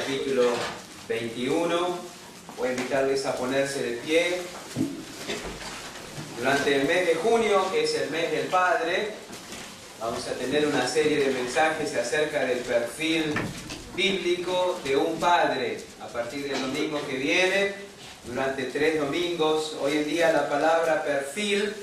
capítulo 21. Voy a invitarles a ponerse de pie. Durante el mes de junio, que es el mes del Padre, vamos a tener una serie de mensajes acerca del perfil bíblico de un padre. A partir del domingo que viene, durante 3 domingos, hoy en día la palabra perfil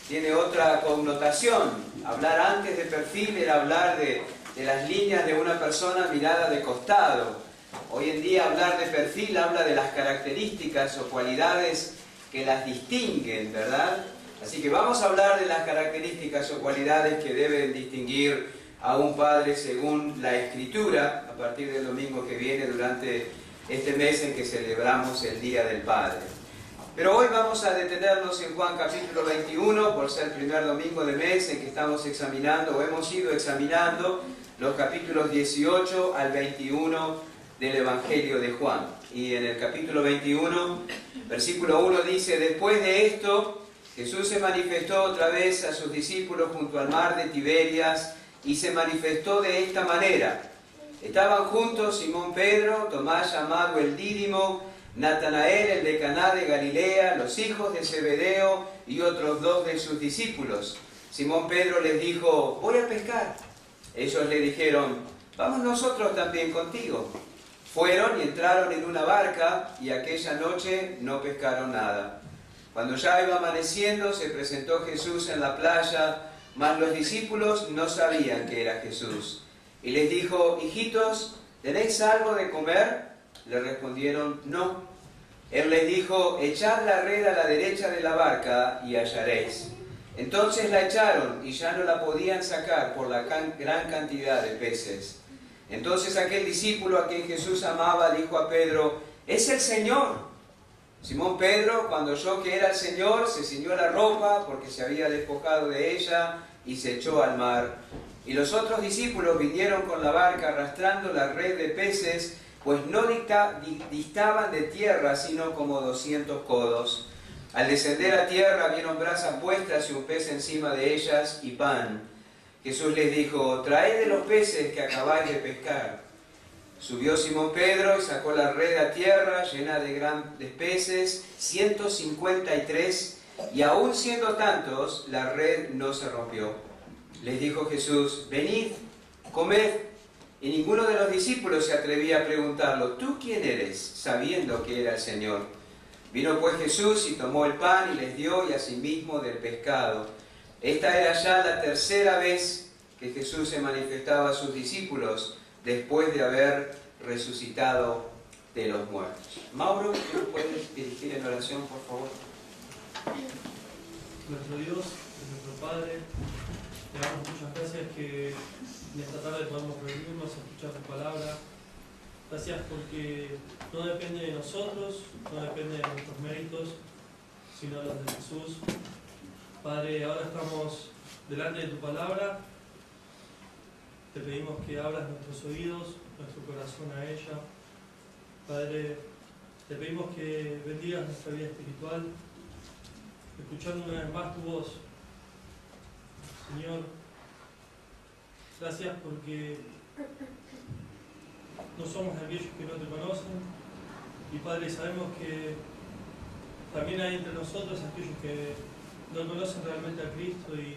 tiene otra connotación. Hablar antes de perfil era hablar de las líneas de una persona mirada de costado. Hoy en día hablar de perfil habla de las características o cualidades que las distinguen, ¿verdad? Así que vamos a hablar de las características o cualidades que deben distinguir a un padre según la Escritura, a partir del domingo que viene, durante este mes en que celebramos el Día del Padre. Pero hoy vamos a detenernos en Juan capítulo 21, por ser el primer domingo de mes en que estamos examinando, o hemos ido examinando, los capítulos 18 al 21 del Evangelio de Juan. Y en el capítulo 21, versículo 1 dice: después de esto, Jesús se manifestó otra vez a sus discípulos junto al mar de Tiberias, y se manifestó de esta manera. Estaban juntos Simón Pedro, Tomás llamado el Dídimo, Natanael el de Caná de Galilea, los hijos de Zebedeo y otros 2 de sus discípulos. Simón Pedro les dijo: voy a pescar. Ellos le dijeron: vamos nosotros también contigo. Fueron y entraron en una barca, y aquella noche no pescaron nada. Cuando ya iba amaneciendo, se presentó Jesús en la playa, mas los discípulos no sabían que era Jesús. Y les dijo: hijitos, ¿tenéis algo de comer? Le respondieron: no. Él les dijo: echad la red a la derecha de la barca y hallaréis. Entonces la echaron y ya no la podían sacar por la gran cantidad de peces. Entonces aquel discípulo a quien Jesús amaba dijo a Pedro: ¡es el Señor! Simón Pedro, cuando oyó que era el Señor, se ciñó la ropa porque se había despojado de ella y se echó al mar. Y los otros discípulos vinieron con la barca arrastrando la red de peces, pues no distaban de tierra sino como 200 codos. Al descender a tierra vieron brasas puestas y un pez encima de ellas y pan. Jesús les dijo: traed de los peces que acabáis de pescar. Subió Simón Pedro y sacó la red a tierra llena de grandes peces, 153, y aun siendo tantos, la red no se rompió. Les dijo Jesús: venid, comed. Y ninguno de los discípulos se atrevía a preguntarlo: ¿tú quién eres?, sabiendo que era el Señor. Vino pues Jesús y tomó el pan y les dio, y asimismo del pescado. Esta era ya la tercera vez que Jesús se manifestaba a sus discípulos después de haber resucitado de los muertos. Mauro, ¿tú puedes dirigir en oración, por favor? Nuestro Dios, nuestro Padre, te damos muchas gracias que en esta tarde podamos reunirnos a escuchar tu palabra. Gracias porque no depende de nosotros, no depende de nuestros méritos, sino de los de Jesús. Padre, ahora estamos delante de tu palabra. Te pedimos que abras nuestros oídos, nuestro corazón a ella. Padre, te pedimos que bendigas nuestra vida espiritual, escuchando una vez más tu voz. Señor, gracias porque no somos aquellos que no te conocen. Y Padre, sabemos que también hay entre nosotros aquellos que no conocen realmente a Cristo, y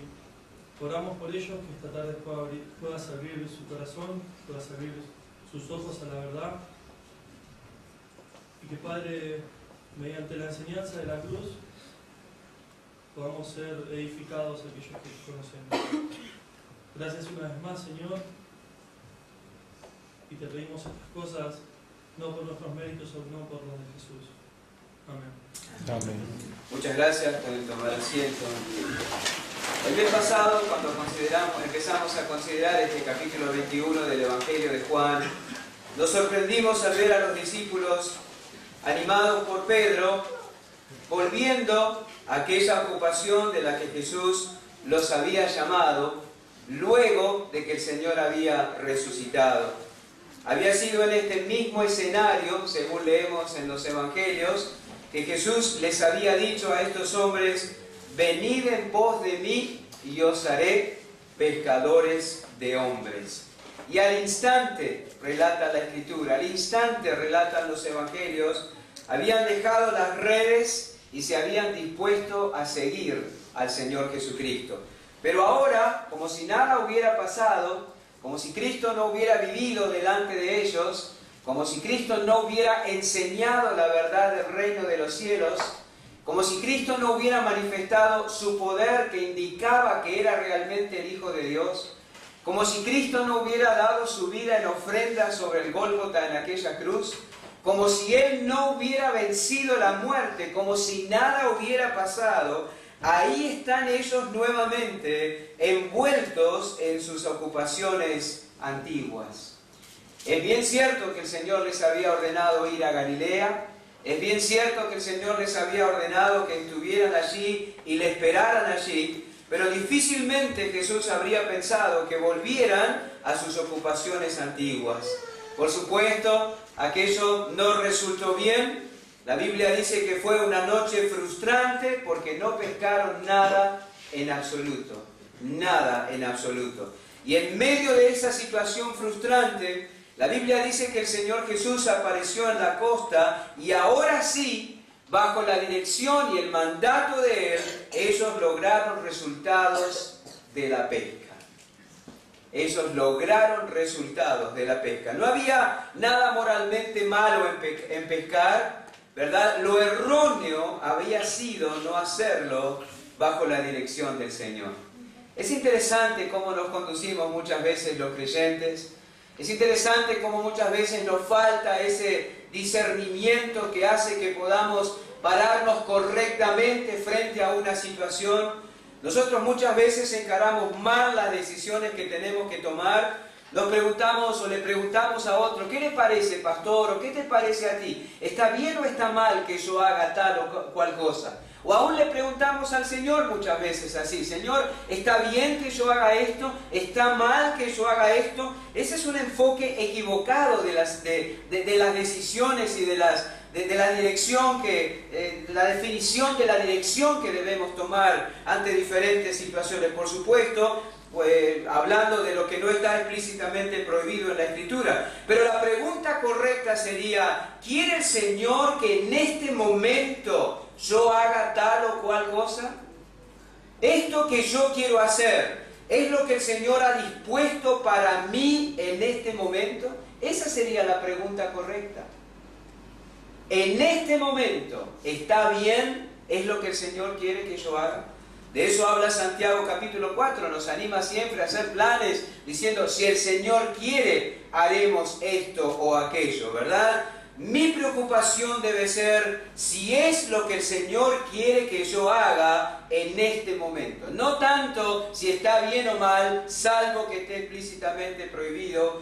oramos por ellos, que esta tarde puedas abrir su corazón, puedas abrir sus ojos a la verdad, y que, Padre, mediante la enseñanza de la cruz podamos ser edificados aquellos que te conocemos. Gracias una vez más, Señor, y te pedimos estas cosas no por nuestros méritos, sino por los de Jesús. Amén. Amén. Muchas gracias. Pueden tomar asiento. El mes pasado, cuando empezamos a considerar este capítulo 21 del Evangelio de Juan, nos sorprendimos al ver a los discípulos, animados por Pedro, volviendo a aquella ocupación de la que Jesús los había llamado, luego de que el Señor había resucitado. Había sido en este mismo escenario, según leemos en los Evangelios, que Jesús les había dicho a estos hombres: venid en pos de mí y os haré pescadores de hombres. Y al instante, relata la Escritura, al instante relatan los Evangelios, habían dejado las redes y se habían dispuesto a seguir al Señor Jesucristo. Pero ahora, como si nada hubiera pasado, como si Cristo no hubiera vivido delante de ellos, como si Cristo no hubiera enseñado la verdad del reino de los cielos, como si Cristo no hubiera manifestado su poder que indicaba que era realmente el Hijo de Dios, como si Cristo no hubiera dado su vida en ofrenda sobre el Gólgota en aquella cruz, como si Él no hubiera vencido la muerte, como si nada hubiera pasado, ahí están ellos nuevamente envueltos en sus ocupaciones antiguas. Es bien cierto que el Señor les había ordenado ir a Galilea, es bien cierto que el Señor les había ordenado que estuvieran allí y le esperaran allí, pero difícilmente Jesús habría pensado que volvieran a sus ocupaciones antiguas. Por supuesto, aquello no resultó bien. La Biblia dice que fue una noche frustrante porque no pescaron nada en absoluto. Nada en absoluto. Y en medio de esa situación frustrante, la Biblia dice que el Señor Jesús apareció en la costa y ahora sí, bajo la dirección y el mandato de Él, ellos lograron resultados de la pesca. Ellos lograron resultados de la pesca. No había nada moralmente malo en pescar, ¿verdad? Lo erróneo había sido no hacerlo bajo la dirección del Señor. Es interesante cómo nos conducimos muchas veces los creyentes. Es interesante cómo muchas veces nos falta ese discernimiento que hace que podamos pararnos correctamente frente a una situación. Nosotros muchas veces encaramos mal las decisiones que tenemos que tomar. Nos preguntamos o le preguntamos a otro, ¿qué le parece, pastor? ¿O qué te parece a ti? ¿Está bien o está mal que yo haga tal o cual cosa? O aún le preguntamos al Señor muchas veces así, Señor, ¿está bien que yo haga esto? ¿Está mal que yo haga esto? Ese es un enfoque equivocado de las decisiones y de la dirección la definición de la dirección que debemos tomar ante diferentes situaciones. Por supuesto, pues, hablando de lo que no está explícitamente prohibido en la Escritura. Pero la pregunta correcta sería, ¿quiere el Señor que en este momento yo haga tal o cual cosa? ¿Esto que yo quiero hacer es lo que el Señor ha dispuesto para mí en este momento? Esa sería la pregunta correcta. En este momento, ¿está bien? ¿Es lo que el Señor quiere que yo haga? De eso habla Santiago capítulo 4, nos anima siempre a hacer planes, diciendo, si el Señor quiere, haremos esto o aquello, ¿verdad? Mi preocupación debe ser si es lo que el Señor quiere que yo haga en este momento. No tanto si está bien o mal, salvo que esté explícitamente prohibido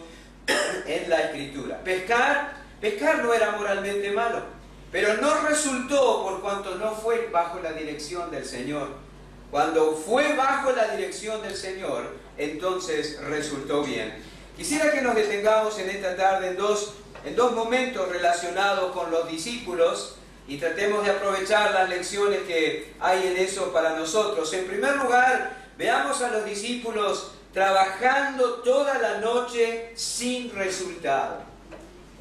en la Escritura. Pescar no era moralmente malo, pero no resultó por cuanto no fue bajo la dirección del Señor. Cuando fue bajo la dirección del Señor, entonces resultó bien. Quisiera que nos detengamos en esta tarde en dos momentos relacionados con los discípulos y tratemos de aprovechar las lecciones que hay en eso para nosotros. En primer lugar, veamos a los discípulos trabajando toda la noche sin resultado.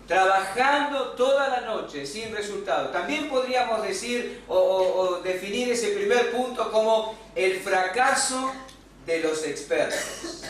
Trabajando toda la noche sin resultado. También podríamos decir o definir ese primer punto como el fracaso de los expertos.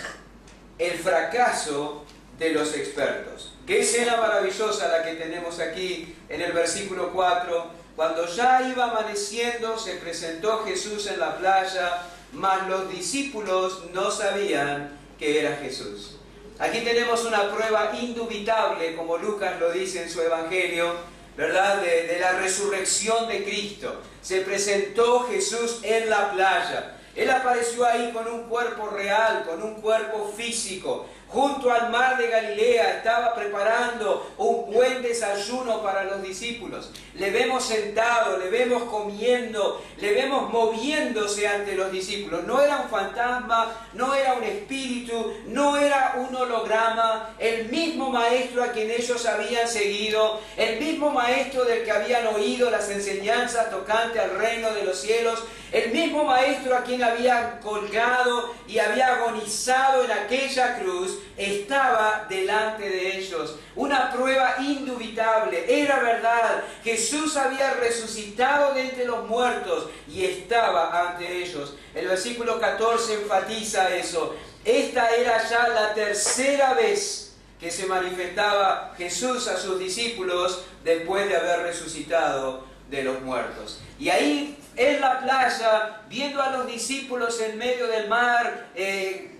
El fracaso de los expertos. Qué escena maravillosa la que tenemos aquí en el versículo 4. Cuando ya iba amaneciendo, se presentó Jesús en la playa, mas los discípulos no sabían que era Jesús. Aquí tenemos una prueba indubitable, como Lucas lo dice en su Evangelio, ¿verdad? De la resurrección de Cristo. Se presentó Jesús en la playa. Él apareció ahí con un cuerpo real, con un cuerpo físico. Junto al mar de Galilea estaba preparando un buen desayuno para los discípulos. Le vemos sentado, le vemos comiendo, le vemos moviéndose ante los discípulos. No era un fantasma, no era un espíritu, no era un holograma. El mismo maestro a quien ellos habían seguido, el mismo maestro del que habían oído las enseñanzas tocantes al reino de los cielos, el mismo maestro a quien habían colgado y había agonizado en aquella cruz, estaba delante de ellos. Una prueba indubitable, era verdad. Jesús había resucitado de entre los muertos y estaba ante ellos. El versículo 14 enfatiza eso. Esta era ya la tercera vez que se manifestaba Jesús a sus discípulos después de haber resucitado de los muertos. Y ahí en la playa, viendo a los discípulos en medio del mar,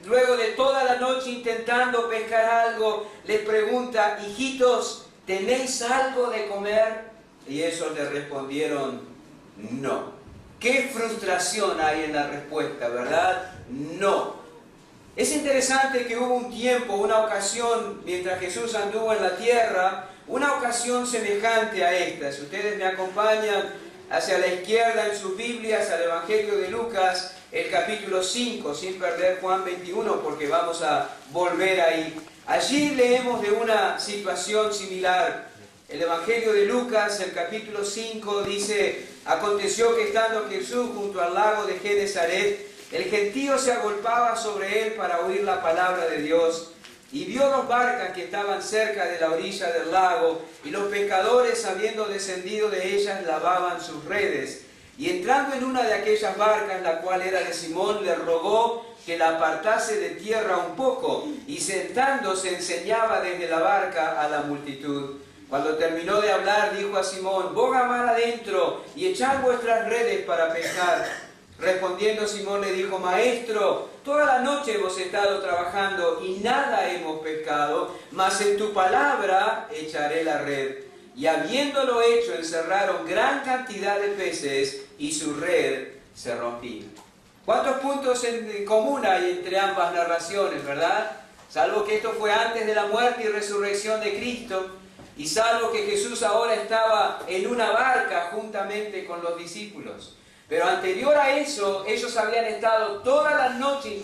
luego de toda la noche intentando pescar algo, les pregunta: hijitos, ¿tenéis algo de comer? Y ellos le respondieron: no. Qué frustración hay en la respuesta, ¿verdad? No. Es interesante que hubo un tiempo, una ocasión, mientras Jesús anduvo en la tierra, una ocasión semejante a esta. Si ustedes me acompañan hacia la izquierda en sus Biblias, al Evangelio de Lucas, el capítulo 5, sin perder Juan 21, porque vamos a volver ahí. Allí leemos de una situación similar. El Evangelio de Lucas, el capítulo 5, dice: aconteció que estando Jesús junto al lago de Genesaret, el gentío se agolpaba sobre él para oír la palabra de Dios. Y vio dos barcas que estaban cerca de la orilla del lago, y los pescadores, habiendo descendido de ellas, lavaban sus redes. Y entrando en una de aquellas barcas, la cual era de Simón, le rogó que la apartase de tierra un poco, y sentándose enseñaba desde la barca a la multitud. Cuando terminó de hablar, dijo a Simón: boga mar adentro y echad vuestras redes para pescar. Respondiendo Simón le dijo: Maestro, toda la noche hemos estado trabajando y nada hemos pescado, mas en tu palabra echaré la red. Y habiéndolo hecho, encerraron gran cantidad de peces y su red se rompía. ¿Cuántos puntos en común hay entre ambas narraciones, verdad? Salvo que esto fue antes de la muerte y resurrección de Cristo, y salvo que Jesús ahora estaba en una barca juntamente con los discípulos. Pero anterior a eso, ellos habían estado toda la noche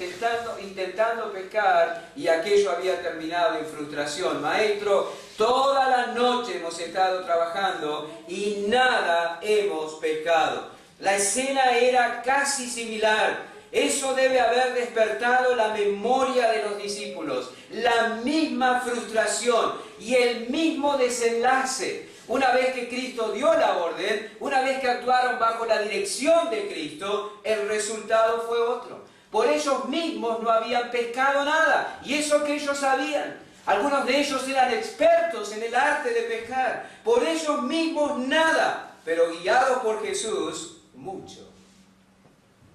intentando pescar, y aquello había terminado en frustración. Maestro, toda la noche hemos estado trabajando y nada hemos pescado. La escena era casi similar. Eso debe haber despertado la memoria de los discípulos. La misma frustración y el mismo desenlace. Una vez que Cristo dio la orden, una vez que actuaron bajo la dirección de Cristo, el resultado fue otro. Por ellos mismos no habían pescado nada, y eso que ellos sabían. Algunos de ellos eran expertos en el arte de pescar. Por ellos mismos nada, pero guiados por Jesús, mucho.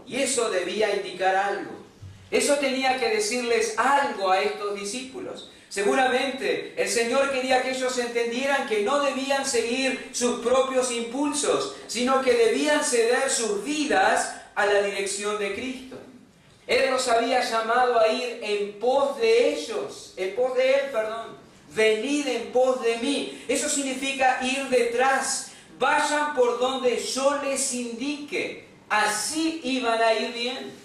Y eso debía indicar algo. Eso tenía que decirles algo a estos discípulos. Seguramente el Señor quería que ellos entendieran que no debían seguir sus propios impulsos, sino que debían ceder sus vidas a la dirección de Cristo. Él los había llamado a ir en pos de ellos, en pos de Él, perdón. Venid en pos de mí. Eso significa ir detrás. Vayan por donde yo les indique. Así iban a ir bien.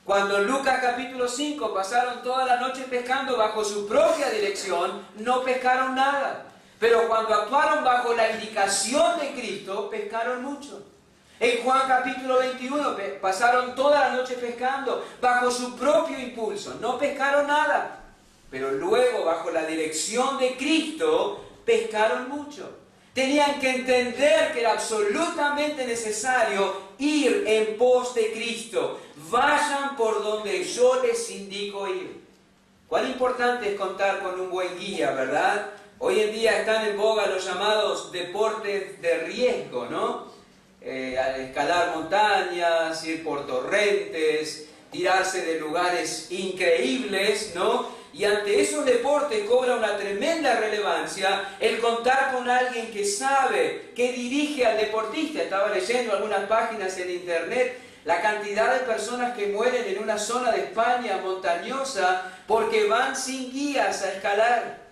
Cuando en Lucas capítulo 5 pasaron toda la noche pescando bajo su propia dirección, no pescaron nada. Pero cuando actuaron bajo la indicación de Cristo, pescaron mucho. En Juan capítulo 21 pasaron toda la noche pescando bajo su propio impulso, no pescaron nada. Pero luego, bajo la dirección de Cristo, pescaron mucho. Tenían que entender que era absolutamente necesario ir en pos de Cristo. Vayan por donde yo les indico ir. Cuán importante es contar con un buen guía, ¿verdad? Hoy en día están en boga los llamados deportes de riesgo, ¿no? Escalar montañas, ir por torrentes, tirarse de lugares increíbles, ¿no? Y ante esos deportes cobra una tremenda relevancia el contar con alguien que sabe, que dirige al deportista. Estaba leyendo algunas páginas en internet, la cantidad de personas que mueren en una zona de España montañosa porque van sin guías a escalar.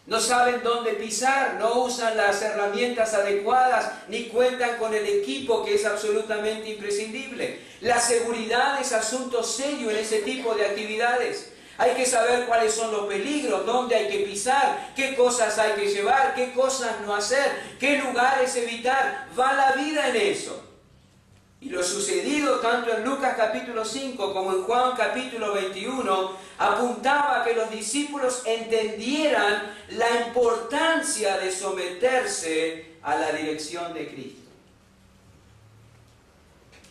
No saben dónde pisar, no usan las herramientas adecuadas, ni cuentan con el equipo que es absolutamente imprescindible. La seguridad es asunto serio en ese tipo de actividades. Hay que saber cuáles son los peligros, dónde hay que pisar, qué cosas hay que llevar, qué cosas no hacer, qué lugares evitar. Va la vida en eso. Y lo sucedido tanto en Lucas capítulo 5 como en Juan capítulo 21 apuntaba a que los discípulos entendieran la importancia de someterse a la dirección de Cristo.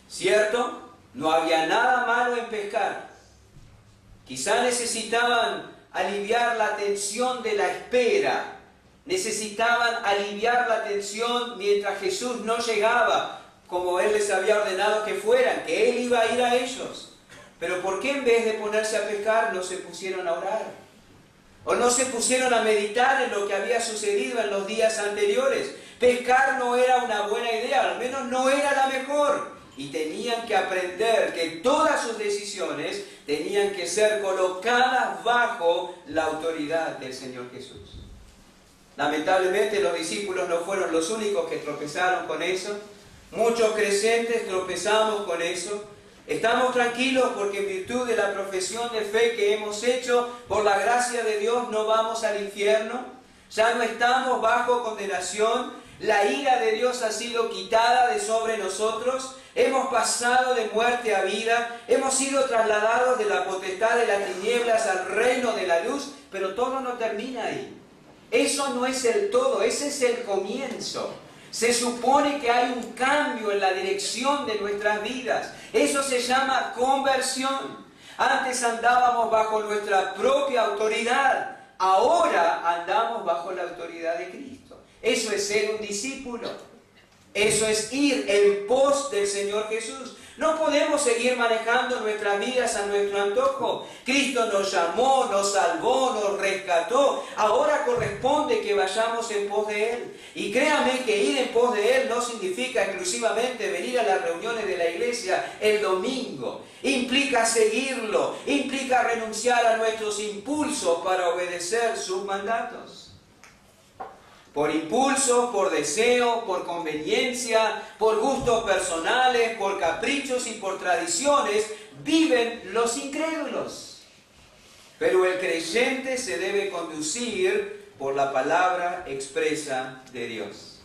¿Cierto? No había nada malo en pescar. Quizá necesitaban aliviar la tensión de la espera. Necesitaban aliviar la tensión mientras Jesús no llegaba, como Él les había ordenado que fueran, que Él iba a ir a ellos. Pero ¿por qué en vez de ponerse a pescar no se pusieron a orar? ¿O no se pusieron a meditar en lo que había sucedido en los días anteriores? Pescar no era una buena idea, al menos no era la mejor. Y tenían que aprender que todas sus decisiones tenían que ser colocadas bajo la autoridad del Señor Jesús. Lamentablemente los discípulos no fueron los únicos que tropezaron con eso. Muchos creyentes tropezamos con eso. Estamos tranquilos porque en virtud de la profesión de fe que hemos hecho, por la gracia de Dios no vamos al infierno. Ya no estamos bajo condenación. La ira de Dios ha sido quitada de sobre nosotros. Hemos pasado de muerte a vida. Hemos sido trasladados de la potestad de las tinieblas al reino de la luz. Pero todo no termina ahí. Eso no es el todo, ese es el comienzo. Se supone que hay un cambio en la dirección de nuestras vidas. Eso se llama conversión. Antes andábamos bajo nuestra propia autoridad. Ahora andamos bajo la autoridad de Cristo. Eso es ser un discípulo. Eso es ir en pos del Señor Jesús. No podemos seguir manejando nuestras vidas a nuestro antojo. Cristo nos llamó, nos salvó, nos rescató. Ahora corresponde que vayamos en pos de Él. Y créame que ir en pos de Él no significa exclusivamente venir a las reuniones de la iglesia el domingo. Implica seguirlo, implica renunciar a nuestros impulsos para obedecer sus mandatos. Por impulso, por deseo, por conveniencia, por gustos personales, por caprichos y por tradiciones, viven los incrédulos. Pero el creyente se debe conducir por la palabra expresa de Dios.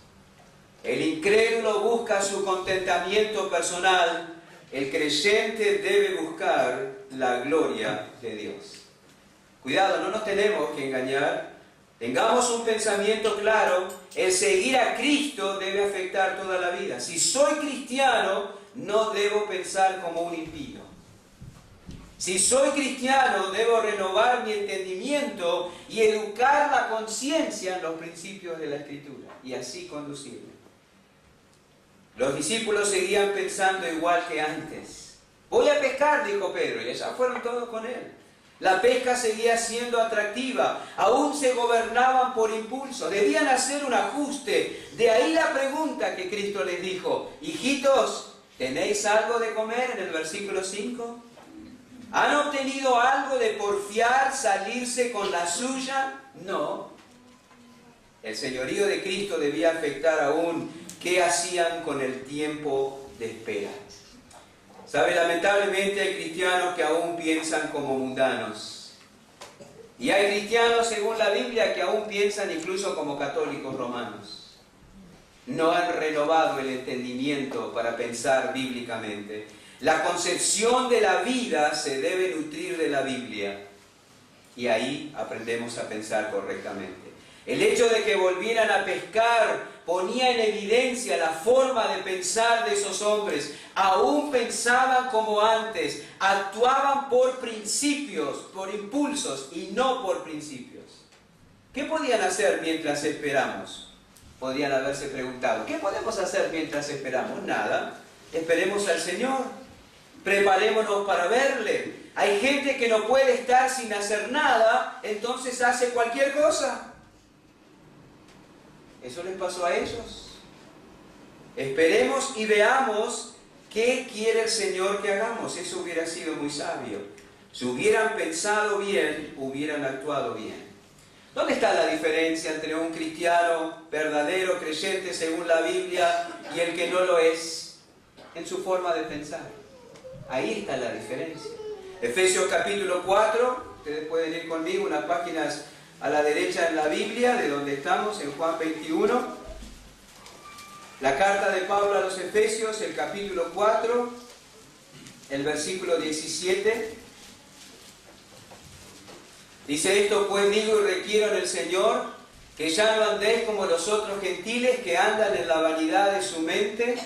El incrédulo busca su contentamiento personal, el creyente debe buscar la gloria de Dios. Cuidado, no nos tenemos que engañar. Tengamos un pensamiento claro, el seguir a Cristo debe afectar toda la vida. Si soy cristiano, no debo pensar como un impío. Si soy cristiano, debo renovar mi entendimiento y educar la conciencia en los principios de la Escritura, y así conducirme. Los discípulos seguían pensando igual que antes. Voy a pescar, dijo Pedro, y ya fueron todos con él. La pesca seguía siendo atractiva, aún se gobernaban por impulso, debían hacer un ajuste. De ahí la pregunta que Cristo les dijo: hijitos, ¿tenéis algo de comer? En el versículo 5. ¿Han obtenido algo de porfiar salirse con la suya? No. El señorío de Cristo debía afectar aún qué hacían con el tiempo de espera. ¿Sabe? Lamentablemente hay cristianos que aún piensan como mundanos. Y hay cristianos, según la Biblia, que aún piensan incluso como católicos romanos. No han renovado el entendimiento para pensar bíblicamente. La concepción de la vida se debe nutrir de la Biblia. Y ahí aprendemos a pensar correctamente. El hecho de que volvieran a pescar ponía en evidencia la forma de pensar de esos hombres. Aún pensaban como antes, actuaban por principios, por impulsos y no por principios. ¿Qué podían hacer mientras esperamos? Podrían haberse preguntado, ¿qué podemos hacer mientras esperamos? Nada, esperemos al Señor, preparémonos para verle. Hay gente que no puede estar sin hacer nada, entonces hace cualquier cosa. Eso les pasó a ellos. Esperemos y veamos qué quiere el Señor que hagamos. Eso hubiera sido muy sabio. Si hubieran pensado bien, hubieran actuado bien. ¿Dónde está la diferencia entre un cristiano verdadero, creyente según la Biblia, y el que no lo es? En su forma de pensar. Ahí está la diferencia. Efesios capítulo 4, ustedes pueden ir conmigo unas páginas a la derecha en la Biblia, de donde estamos, en Juan 21. La carta de Pablo a los Efesios, el capítulo 4, el versículo 17. Dice esto: pues digo y requiero en el Señor, que ya no andéis como los otros gentiles que andan en la vanidad de su mente,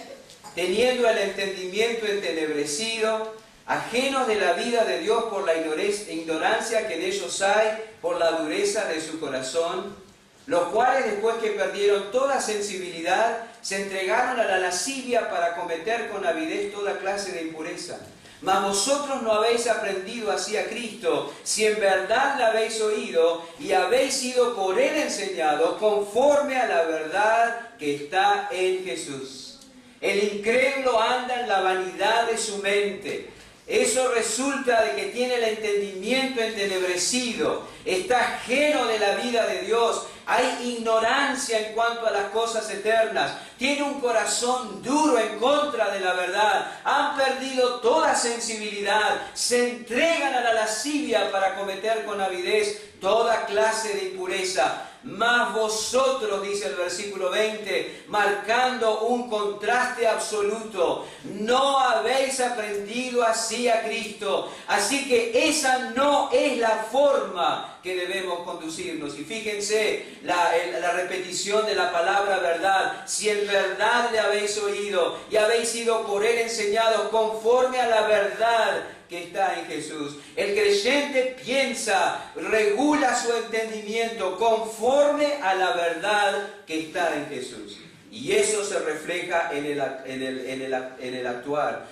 teniendo el entendimiento entenebrecido, ajenos de la vida de Dios por la ignorancia que en ellos hay, por la dureza de su corazón, los cuales después que perdieron toda sensibilidad, se entregaron a la lascivia para cometer con avidez toda clase de impureza. Mas vosotros no habéis aprendido así a Cristo, si en verdad la habéis oído y habéis sido por Él enseñados, conforme a la verdad que está en Jesús. El incrédulo anda en la vanidad de su mente. Eso resulta de que tiene el entendimiento entenebrecido, está ajeno de la vida de Dios, hay ignorancia en cuanto a las cosas eternas, tiene un corazón duro en contra de la verdad, han perdido toda sensibilidad, se entregan a la lascivia para cometer con avidez toda clase de impureza. Mas vosotros, dice el versículo 20, marcando un contraste absoluto, no habéis aprendido así a Cristo. Así que esa no es la forma que debemos conducirnos. Y fíjense la repetición de la palabra verdad. Si en verdad le habéis oído y habéis sido por Él enseñados conforme a la verdad que está en Jesús. El creyente piensa, regula su entendimiento conforme a la verdad que está en Jesús. Y eso se refleja en el actuar.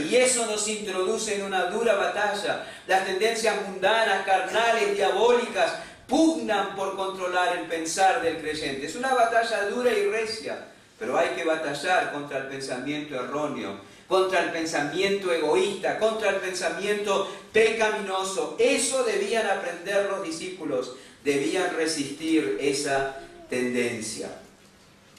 Y eso nos introduce en una dura batalla. Las tendencias mundanas, carnales, diabólicas, pugnan por controlar el pensar del creyente. Es una batalla dura y recia, pero hay que batallar contra el pensamiento erróneo, contra el pensamiento egoísta, contra el pensamiento pecaminoso. Eso debían aprender los discípulos, debían resistir esa tendencia.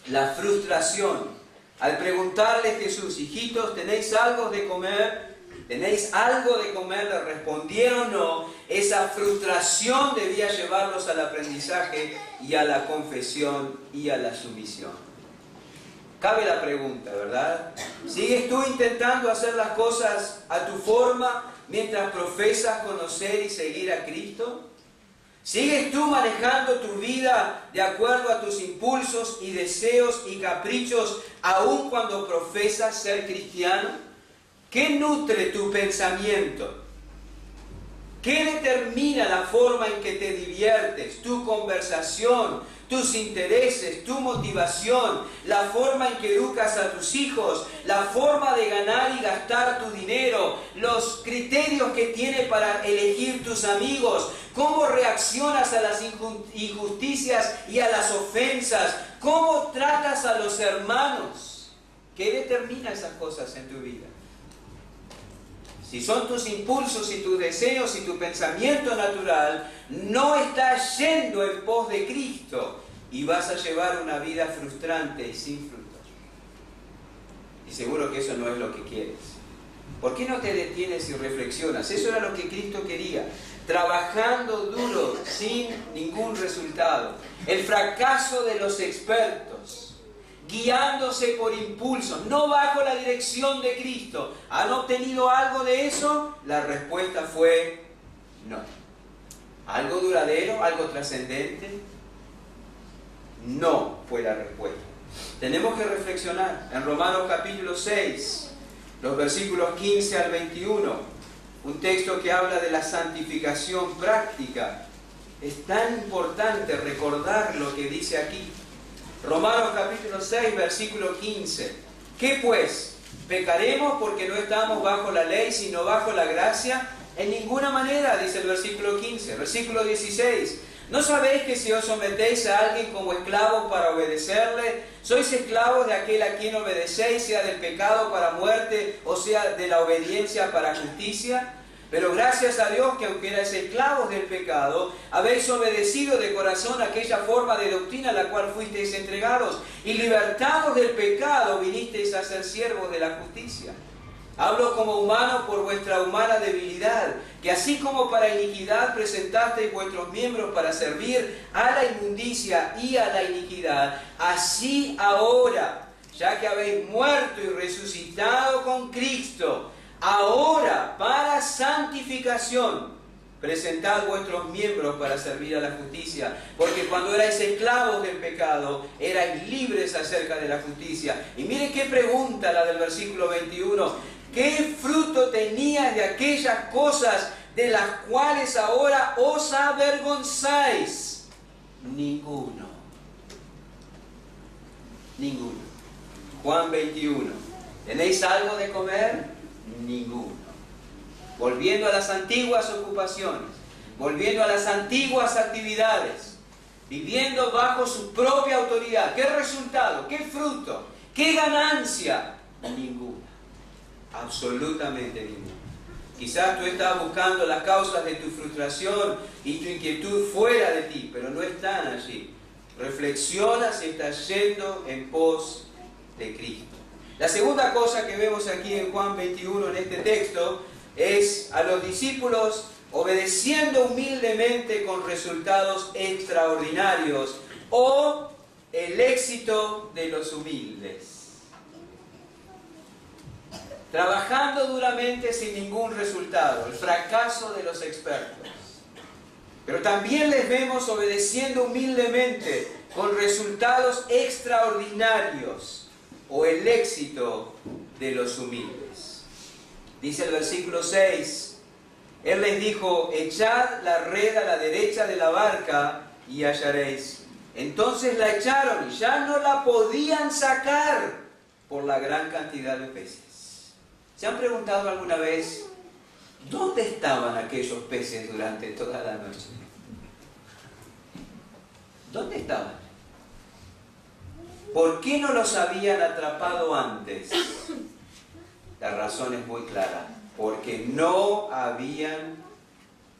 La frustración. Al preguntarle a Jesús: hijitos, ¿tenéis algo de comer? ¿Tenéis algo de comer? Le respondieron no. Esa frustración debía llevarlos al aprendizaje y a la confesión y a la sumisión. Cabe la pregunta, ¿verdad? ¿Sigues tú intentando hacer las cosas a tu forma mientras profesas conocer y seguir a Cristo? ¿Sigues tú manejando tu vida de acuerdo a tus impulsos y deseos y caprichos aun cuando profesas ser cristiano? ¿Qué nutre tu pensamiento? ¿Qué determina la forma en que te diviertes, tu conversación, tus intereses, tu motivación, la forma en que educas a tus hijos, la forma de ganar y gastar tu dinero, los criterios que tienes para elegir tus amigos, cómo reaccionas a las injusticias y a las ofensas, cómo tratas a los hermanos? ¿Qué determina esas cosas en tu vida? Si son tus impulsos y tus deseos y tu pensamiento natural, no estás yendo en pos de Cristo y vas a llevar una vida frustrante y sin frutos. Y seguro que eso no es lo que quieres. ¿Por qué no te detienes y reflexionas? Eso era lo que Cristo quería. Trabajando duro, sin ningún resultado. El fracaso de los expertos. Guiándose por impulso, no bajo la dirección de Cristo. ¿Han obtenido algo de eso? La respuesta fue no. ¿Algo duradero? ¿Algo trascendente? No fue la respuesta. Tenemos que reflexionar. En Romanos capítulo 6, los versículos 15 al 21, un texto que habla de la santificación práctica. Es tan importante recordar lo que dice aquí. Romanos capítulo 6, versículo 15. ¿Qué pues? ¿Pecaremos porque no estamos bajo la ley, sino bajo la gracia? En ninguna manera, dice el versículo 15. Versículo 16. ¿No sabéis que si os sometéis a alguien como esclavos para obedecerle, sois esclavos de aquel a quien obedecéis, sea del pecado para muerte, o sea de la obediencia para justicia? Pero gracias a Dios que aunque erais esclavos del pecado, habéis obedecido de corazón aquella forma de doctrina a la cual fuisteis entregados, y libertados del pecado vinisteis a ser siervos de la justicia. Hablo como humano por vuestra humana debilidad, que así como para iniquidad presentasteis vuestros miembros para servir a la inmundicia y a la iniquidad, así ahora ya que habéis muerto y resucitado con Cristo, ahora para santificación, presentad vuestros miembros para servir a la justicia, porque cuando erais esclavos del pecado, erais libres acerca de la justicia. Y mire qué pregunta la del versículo 21. ¿Qué fruto tenías de aquellas cosas de las cuales ahora os avergonzáis? Ninguno. Ninguno. Juan 21. ¿Tenéis algo de comer? Ninguno. Volviendo a las antiguas ocupaciones, volviendo a las antiguas actividades, viviendo bajo su propia autoridad. ¿Qué resultado? ¿Qué fruto? ¿Qué ganancia? Ninguna. Absolutamente ninguna. Quizás tú estás buscando las causas de tu frustración y tu inquietud fuera de ti, pero no están allí. Reflexiona si estás yendo en pos de Cristo. La segunda cosa que vemos aquí en Juan 21, en este texto, es a los discípulos obedeciendo humildemente con resultados extraordinarios, o el éxito de los humildes. Trabajando duramente sin ningún resultado, el fracaso de los expertos. Pero también les vemos obedeciendo humildemente con resultados extraordinarios, o el éxito de los humildes. Dice el versículo 6, Él les dijo, echad la red a la derecha de la barca y hallaréis. Entonces la echaron y ya no la podían sacar por la gran cantidad de peces. ¿Se han preguntado alguna vez dónde estaban aquellos peces durante toda la noche? ¿Dónde estaban? ¿Por qué no los habían atrapado antes? La razón es muy clara, porque no habían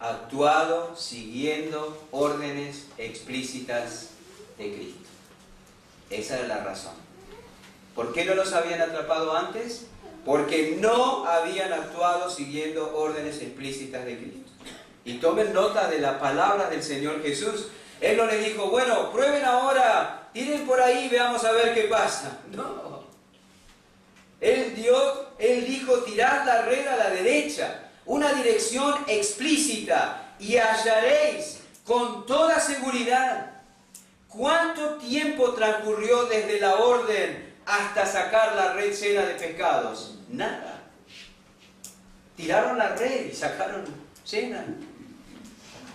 actuado siguiendo órdenes explícitas de Cristo. Esa era la razón. ¿Por qué no los habían atrapado antes? Porque no habían actuado siguiendo órdenes explícitas de Cristo. Y tomen nota de las palabras del Señor Jesús. Él no les dijo, bueno, prueben ahora, tiren por ahí y veamos a ver qué pasa. No. Él dijo, tirad la red a la derecha, una dirección explícita, y hallaréis con toda seguridad. ¿Cuánto tiempo transcurrió desde la orden hasta sacar la red llena de pescados? Nada. Tiraron la red y sacaron llena.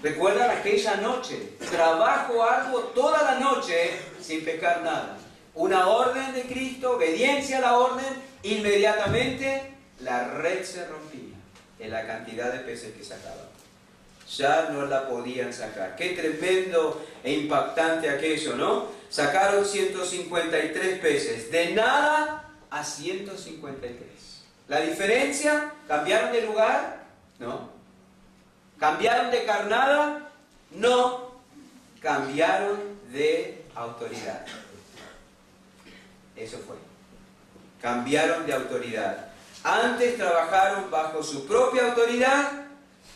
¿Recuerdan aquella noche? Trabajo arduo toda la noche sin pescar nada. Una orden de Cristo, obediencia a la orden, inmediatamente la red se rompía en la cantidad de peces que sacaban. Ya no la podían sacar. Qué tremendo e impactante aquello, ¿no? Sacaron 153 peces, de nada a 153. ¿La diferencia? ¿Cambiaron de lugar? No. ¿Cambiaron de carnada? No. Cambiaron de autoridad. Eso fue. Cambiaron de autoridad. Antes trabajaron bajo su propia autoridad,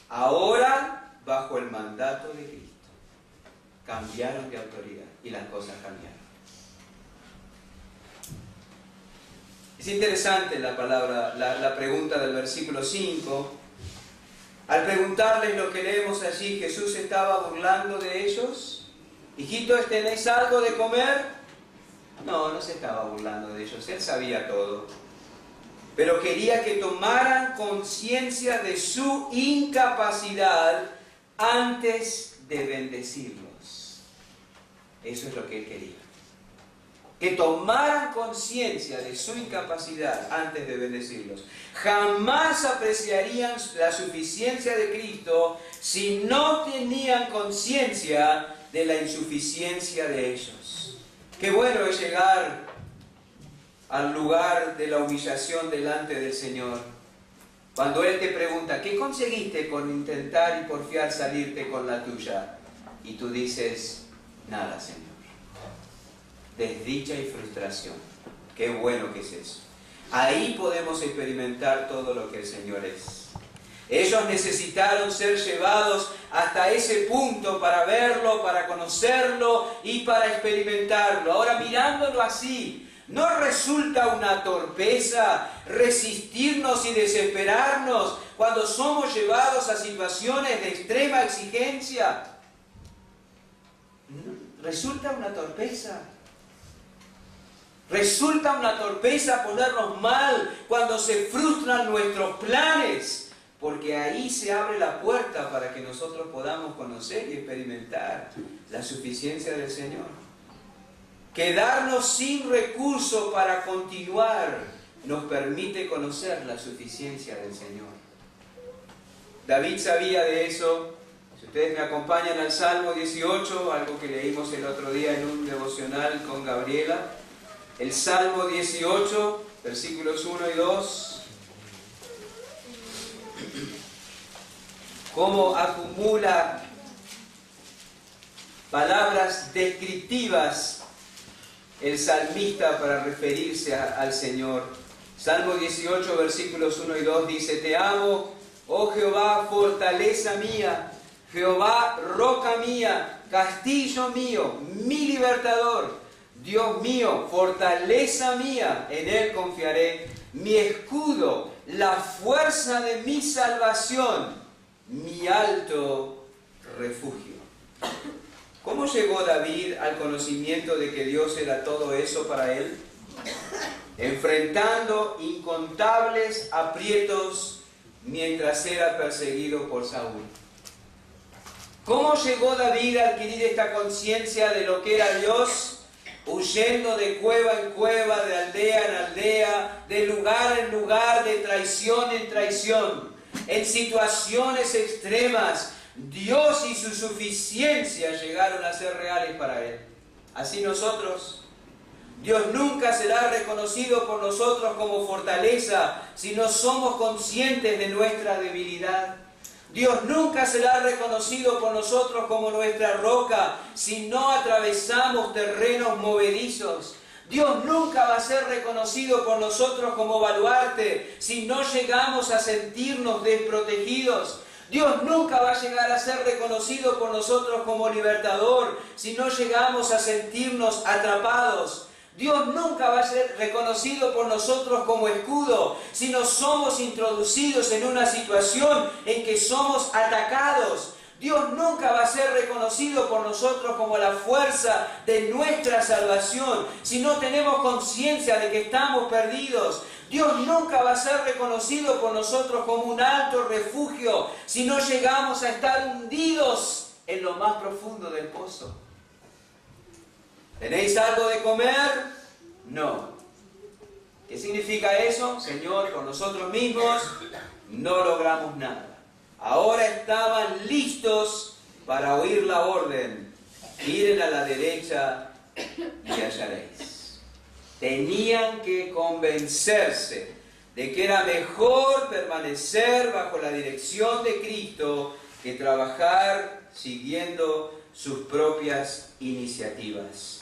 ahora bajo el mandato de Cristo. Cambiaron de autoridad y las cosas cambiaron. Es interesante la pregunta del versículo 5. Al preguntarles lo que leemos allí, Jesús estaba burlando de ellos. Hijitos, ¿tenéis algo de comer? No, no se estaba burlando de ellos, Él sabía todo. Pero quería que tomaran conciencia de su incapacidad antes de bendecirlos. Eso es lo que Él quería. Que tomaran conciencia de su incapacidad antes de bendecirlos. Jamás apreciarían la suficiencia de Cristo si no tenían conciencia de la insuficiencia de ellos. Qué bueno es llegar al lugar de la humillación delante del Señor. Cuando Él te pregunta, ¿qué conseguiste con intentar y porfiar salirte con la tuya? Y tú dices, nada, Señor. Desdicha y frustración. Qué bueno que es eso. Ahí podemos experimentar todo lo que el Señor es. Ellos necesitaron ser llevados hasta ese punto para verlo, para conocerlo y para experimentarlo. Ahora, mirándolo así, ¿No resulta una torpeza resistirnos y desesperarnos cuando somos llevados a situaciones de extrema exigencia? Resulta una torpeza. Resulta una torpeza ponernos mal cuando se frustran nuestros planes, porque ahí se abre la puerta para que nosotros podamos conocer y experimentar la suficiencia del Señor. Quedarnos sin recursos para continuar nos permite conocer la suficiencia del Señor. David sabía de eso. Si ustedes me acompañan al Salmo 18, algo que leímos el otro día en un devocional con Gabriela, el Salmo 18, versículos 1 y 2, cómo acumula palabras descriptivas el salmista para referirse al Señor. Salmo 18, versículos 1 y 2 dice: Te amo, oh Jehová, fortaleza mía, Jehová, roca mía, castillo mío, mi libertador, Dios mío, fortaleza mía, en Él confiaré, mi escudo, la fuerza de mi salvación, mi alto refugio. ¿Cómo llegó David al conocimiento de que Dios era todo eso para él? Enfrentando incontables aprietos mientras era perseguido por Saúl. ¿Cómo llegó David a adquirir esta conciencia de lo que era Dios? Huyendo de cueva en cueva, de aldea en aldea, de lugar en lugar, de traición en traición, en situaciones extremas. Dios y su suficiencia llegaron a ser reales para él. Así nosotros, Dios nunca será reconocido por nosotros como fortaleza si no somos conscientes de nuestra debilidad. Dios nunca será reconocido por nosotros como nuestra roca si no atravesamos terrenos movedizos. Dios nunca va a ser reconocido por nosotros como baluarte si no llegamos a sentirnos desprotegidos. Dios nunca va a llegar a ser reconocido por nosotros como libertador si no llegamos a sentirnos atrapados. Dios nunca va a ser reconocido por nosotros como escudo si no somos introducidos en una situación en que somos atacados. Dios nunca va a ser reconocido por nosotros como la fuerza de nuestra salvación si no tenemos conciencia de que estamos perdidos. Dios nunca va a ser reconocido por nosotros como un alto refugio si no llegamos a estar hundidos en lo más profundo del pozo. ¿Tenéis algo de comer? No. ¿Qué significa eso? Señor, por nosotros mismos no logramos nada. Ahora estaban listos para oír la orden: miren a la derecha y hallaréis. Tenían que convencerse de que era mejor permanecer bajo la dirección de Cristo que trabajar siguiendo sus propias iniciativas.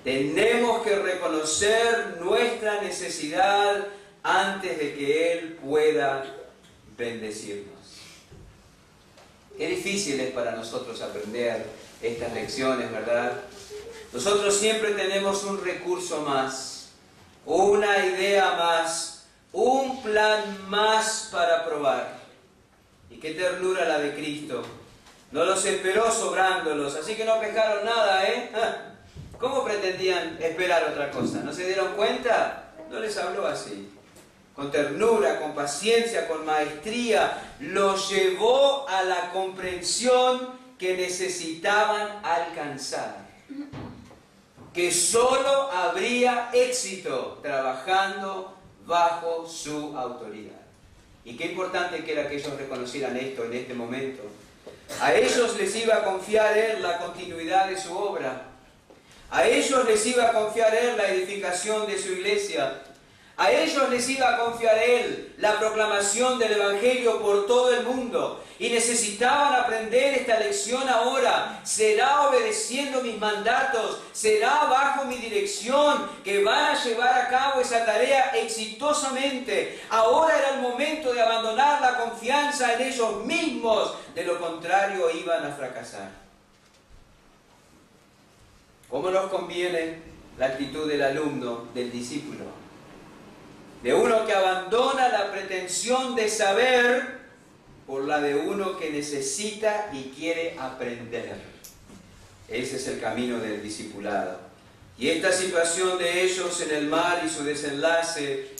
Tenemos que reconocer nuestra necesidad antes de que Él pueda bendecirnos. Qué difícil es para nosotros aprender estas lecciones, ¿verdad? Nosotros siempre tenemos un recurso más, una idea más, un plan más para probar. Y qué ternura la de Cristo. No los esperó sobrándolos, así que no pescaron nada, ¿eh? ¿Cómo pretendían esperar otra cosa? ¿No se dieron cuenta? No les habló así. Con ternura, con paciencia, con maestría, los llevó a la comprensión que necesitaban alcanzar. Que solo habría éxito trabajando bajo su autoridad. Y qué importante que era que ellos reconocieran esto en este momento. A ellos les iba a confiar Él la continuidad de su obra. A ellos les iba a confiar Él la edificación de su iglesia. A ellos les iba a confiar Él la proclamación del Evangelio por todo el mundo. Y necesitaban aprender esta lección ahora. Será obedeciendo mis mandatos, será bajo mi dirección que van a llevar a cabo esa tarea exitosamente. Ahora era el momento de abandonar la confianza en ellos mismos. De lo contrario iban a fracasar. ¿Cómo nos conviene la actitud del alumno, del discípulo. De uno que abandona la pretensión de saber por la de uno que necesita y quiere aprender. Ese es el camino del discipulado. Y esta situación de ellos en el mar y su desenlace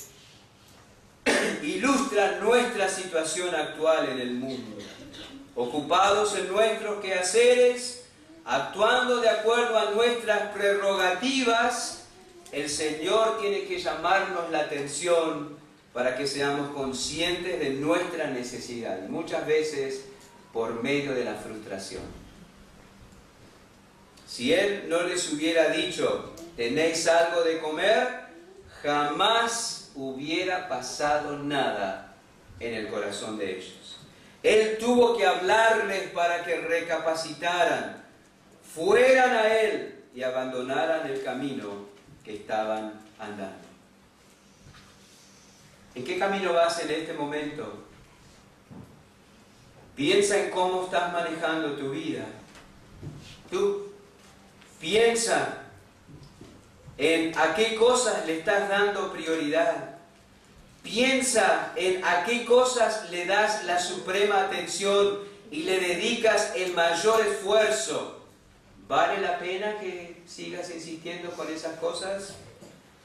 ilustra nuestra situación actual en el mundo. Ocupados en nuestros quehaceres, actuando de acuerdo a nuestras prerrogativas, el Señor tiene que llamarnos la atención para que seamos conscientes de nuestra necesidad, y muchas veces por medio de la frustración. Si Él no les hubiera dicho, ¿tenéis algo de comer?, jamás hubiera pasado nada en el corazón de ellos. Él tuvo que hablarles para que recapacitaran, fueran a Él y abandonaran el camino que estaban andando. ¿En qué camino vas en este momento? Piensa en cómo estás manejando tu vida. Tú piensa en a qué cosas le estás dando prioridad. Piensa en a qué cosas le das la suprema atención y le dedicas el mayor esfuerzo. ¿Vale la pena que sigas insistiendo con esas cosas?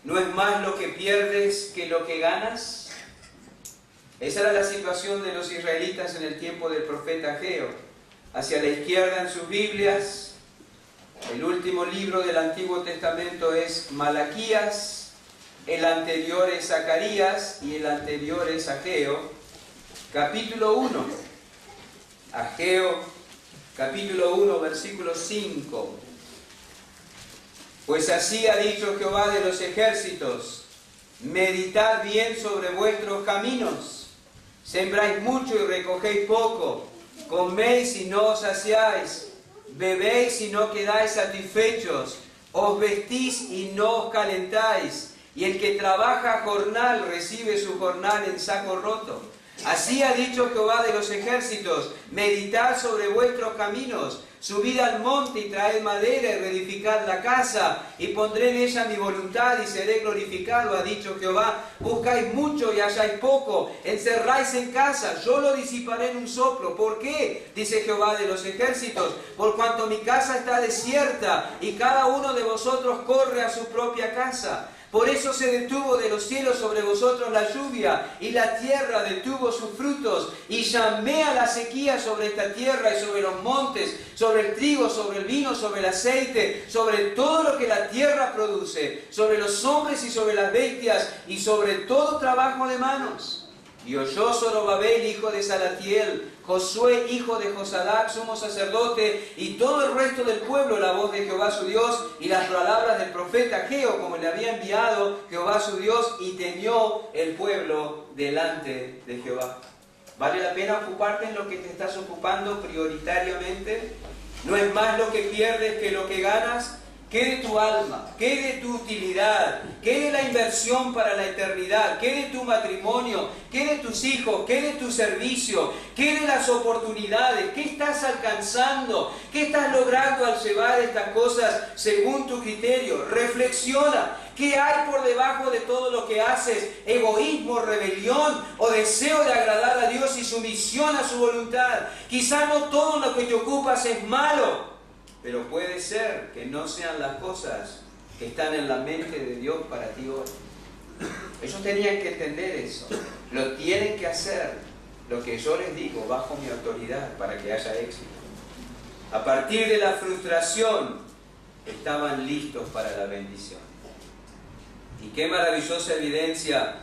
¿No es más lo que pierdes que lo que ganas? Esa era la situación de los israelitas en el tiempo del profeta Ageo. Hacia la izquierda en sus Biblias, el último libro del Antiguo Testamento es Malaquías, el anterior es Zacarías y el anterior es Ageo. Capítulo 1. Ageo, capítulo 1, versículo 5. Pues así ha dicho Jehová de los ejércitos: meditad bien sobre vuestros caminos. Sembráis mucho y recogéis poco. Coméis y no os saciáis. Bebéis y no quedáis satisfechos. Os vestís y no os calentáis. Y el que trabaja jornal recibe su jornal en saco roto. Así ha dicho Jehová de los ejércitos: meditad sobre vuestros caminos. Subid al monte y traed madera y reedificad la casa, y pondré en ella mi voluntad y seré glorificado, ha dicho Jehová. Buscáis mucho y halláis poco, encerráis en casa, yo lo disiparé en un soplo. ¿Por qué?, dice Jehová de los ejércitos: por cuanto mi casa está desierta y cada uno de vosotros corre a su propia casa. Por eso se detuvo de los cielos sobre vosotros la lluvia, y la tierra detuvo sus frutos, y llamé a la sequía sobre esta tierra y sobre los montes, sobre el trigo, sobre el vino, sobre el aceite, sobre todo lo que la tierra produce, sobre los hombres y sobre las bestias, y sobre todo trabajo de manos. Y oyó Zorobabel, hijo de Salatiel, Josué, hijo de Josadac, sumo sacerdote, y todo el resto del pueblo, la voz de Jehová su Dios, y las palabras del profeta Ageo, como le había enviado Jehová su Dios, y temió el pueblo delante de Jehová. ¿Vale la pena ocuparte en lo que te estás ocupando prioritariamente? ¿No es más lo que pierdes que lo que ganas? ¿Qué de tu alma? ¿Qué de tu utilidad? ¿Qué de la inversión para la eternidad? ¿Qué de tu matrimonio? ¿Qué de tus hijos? ¿Qué de tu servicio? ¿Qué de las oportunidades? ¿Qué estás alcanzando? ¿Qué estás logrando al llevar estas cosas según tu criterio? Reflexiona. ¿Qué hay por debajo de todo lo que haces? ¿Egoísmo, rebelión o deseo de agradar a Dios y sumisión a su voluntad? Quizá no todo lo que te ocupas es malo, pero puede ser que no sean las cosas que están en la mente de Dios para ti hoy. Ellos tenían que entender eso. Lo tienen que hacer, lo que yo les digo, bajo mi autoridad, para que haya éxito. A partir de la frustración, estaban listos para la bendición. Y qué maravillosa evidencia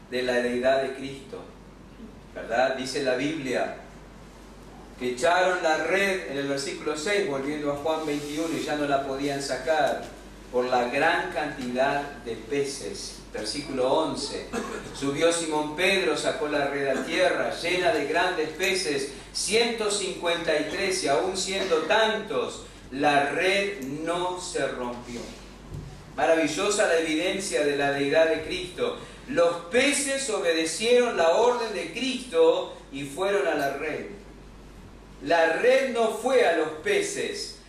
de la deidad de Cristo, ¿verdad? Dice la Biblia que echaron la red, en el versículo 6, volviendo a Juan 21, y ya no la podían sacar por la gran cantidad de peces. Versículo 11, subió Simón Pedro, sacó la red a tierra, llena de grandes peces, 153, y aún siendo tantos, la red no se rompió. Maravillosa la evidencia de la deidad de Cristo. Los peces obedecieron la orden de Cristo y fueron a la red. La red no fue a los peces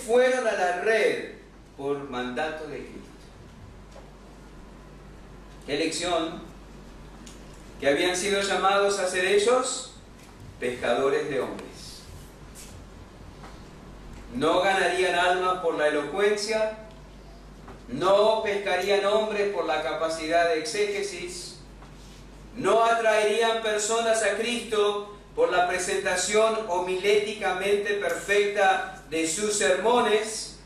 fueron a la red. por mandato de Cristo. ¿Qué elección? Que habían sido llamados a ser ellos pescadores de hombres. No ganarían almas por la elocuencia, no pescarían hombres por la capacidad de exégesis, no atraerían personas a Cristo por la presentación homiléticamente perfecta de sus sermones.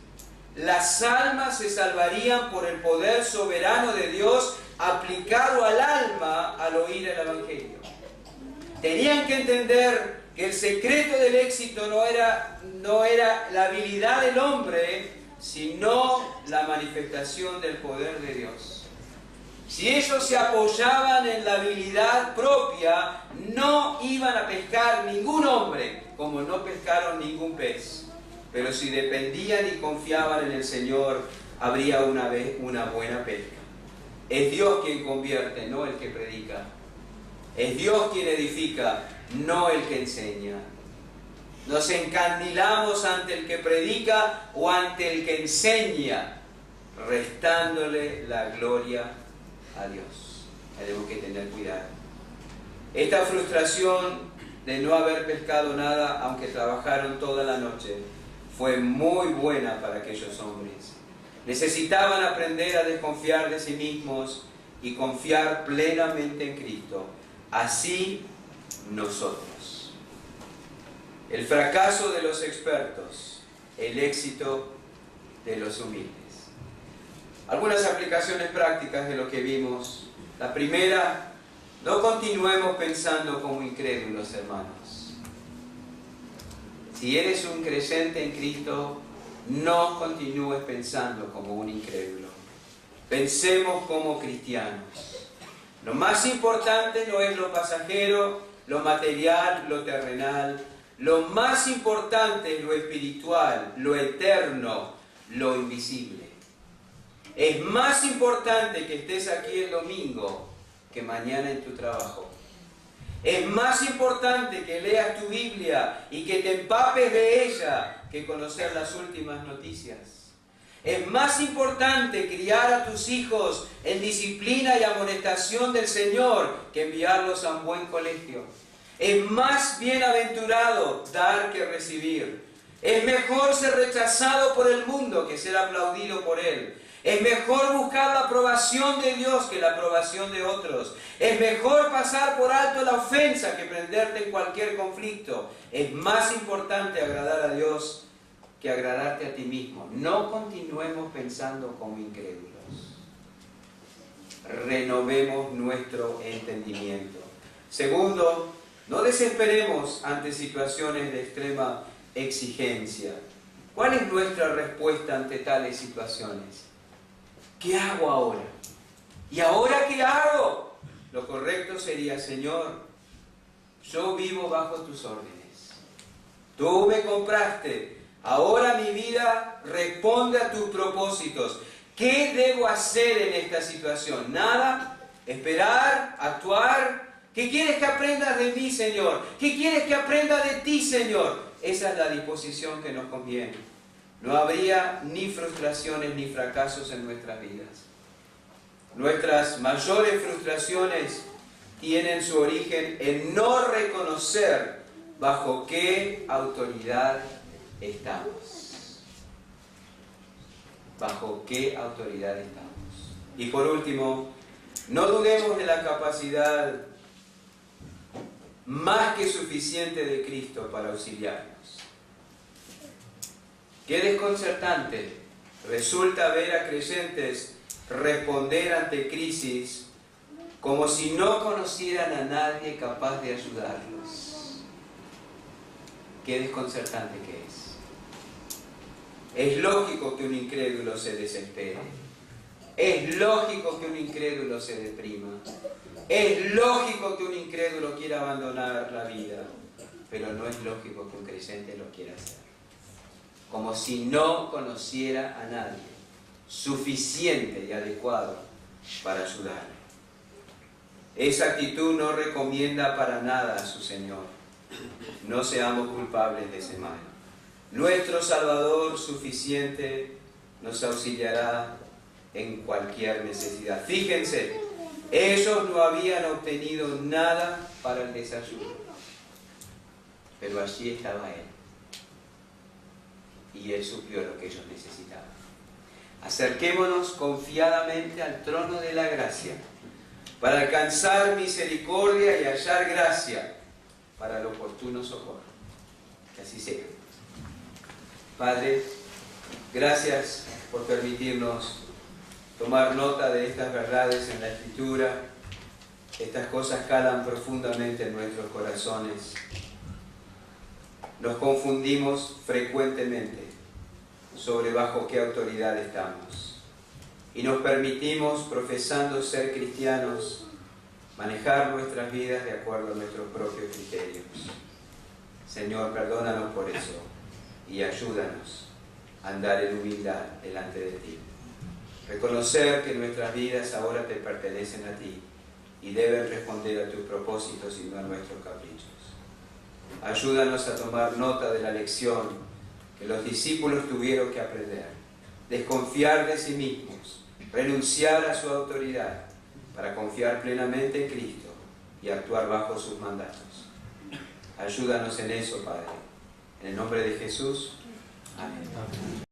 Las almas se salvarían por el poder soberano de Dios aplicado al alma al oír el Evangelio. Tenían que entender que el secreto del éxito no era la habilidad del hombre, sino la manifestación del poder de Dios. Si ellos se apoyaban en la habilidad propia, no iban a pescar ningún hombre, como no pescaron ningún pez. Pero si dependían y confiaban en el Señor, habría una buena pesca. Es Dios quien convierte, no el que predica. Es Dios quien edifica, no el que enseña. Nos encandilamos ante el que predica o ante el que enseña, restándole la gloria a Dios. Tenemos que tener cuidado. Esta frustración de no haber pescado nada, aunque trabajaron toda la noche, fue muy buena para aquellos hombres. Necesitaban aprender a desconfiar de sí mismos y confiar plenamente en Cristo. Así nosotros. El fracaso de los expertos, el éxito de los humildes. Algunas aplicaciones prácticas de lo que vimos. La primera, no continuemos pensando como incrédulos, hermanos. Si eres un creyente en Cristo, no continúes pensando como un incrédulo. Pensemos como cristianos. Lo más importante no es lo pasajero, lo material, lo terrenal. Lo más importante es lo espiritual, lo eterno, lo invisible. Es más importante que estés aquí el domingo que mañana en tu trabajo. Es más importante que leas tu Biblia y que te empapes de ella que conocer las últimas noticias. Es más importante criar a tus hijos en disciplina y amonestación del Señor que enviarlos a un buen colegio. Es más bienaventurado dar que recibir. Es mejor ser rechazado por el mundo que ser aplaudido por Él. Es mejor buscar la aprobación de Dios que la aprobación de otros. Es mejor pasar por alto la ofensa que prenderte en cualquier conflicto. Es más importante agradar a Dios que agradarte a ti mismo. No continuemos pensando como incrédulos. Renovemos nuestro entendimiento. Segundo, no desesperemos ante situaciones de extrema exigencia. ¿Cuál es nuestra respuesta ante tales situaciones? ¿Qué hago ahora? ¿Y ahora qué hago? Lo correcto sería, Señor, yo vivo bajo tus órdenes. Tú me compraste. Ahora mi vida responde a tus propósitos. ¿Qué debo hacer en esta situación? Nada. Esperar, actuar. ¿Qué quieres que aprendas de mí, Señor? ¿Qué quieres que aprenda de ti, Señor? Esa es la disposición que nos conviene. No habría ni frustraciones ni fracasos en nuestras vidas. Nuestras mayores frustraciones tienen su origen en no reconocer bajo qué autoridad estamos. ¿Bajo qué autoridad estamos? Y por último, no dudemos de la capacidad más que suficiente de Cristo para auxiliarnos. Qué desconcertante resulta ver a creyentes responder ante crisis como si no conocieran a nadie capaz de ayudarlos. Qué desconcertante que es. Es lógico que un incrédulo se desespere. Es lógico que un incrédulo se deprima. Es lógico que un incrédulo quiera abandonar la vida. Pero no es lógico que un creyente lo quiera hacer. Como si no conociera a nadie suficiente y adecuado para ayudarle. Esa actitud no recomienda para nada a su Señor. No seamos culpables de ese mal. Nuestro Salvador suficiente nos auxiliará en cualquier necesidad. Fíjense, ellos no habían obtenido nada para el desayuno, pero allí estaba Él. Y Él suplió lo que ellos necesitaban. Acerquémonos confiadamente al trono de la gracia, para alcanzar misericordia y hallar gracia para el oportuno socorro. Que así sea. Padre, gracias por permitirnos tomar nota de estas verdades en la Escritura. Estas cosas calan profundamente en nuestros corazones. Nos confundimos frecuentemente sobre bajo qué autoridad estamos. Y nos permitimos, profesando ser cristianos, manejar nuestras vidas de acuerdo a nuestros propios criterios. Señor, perdónanos por eso y ayúdanos a andar en humildad delante de ti. Reconocer que nuestras vidas ahora te pertenecen a ti y deben responder a tus propósitos y no a nuestros caprichos. Ayúdanos a tomar nota de la lección que los discípulos tuvieron que aprender. Desconfiar de sí mismos, renunciar a su autoridad para confiar plenamente en Cristo y actuar bajo sus mandatos. Ayúdanos en eso, Padre. En el nombre de Jesús. Amén.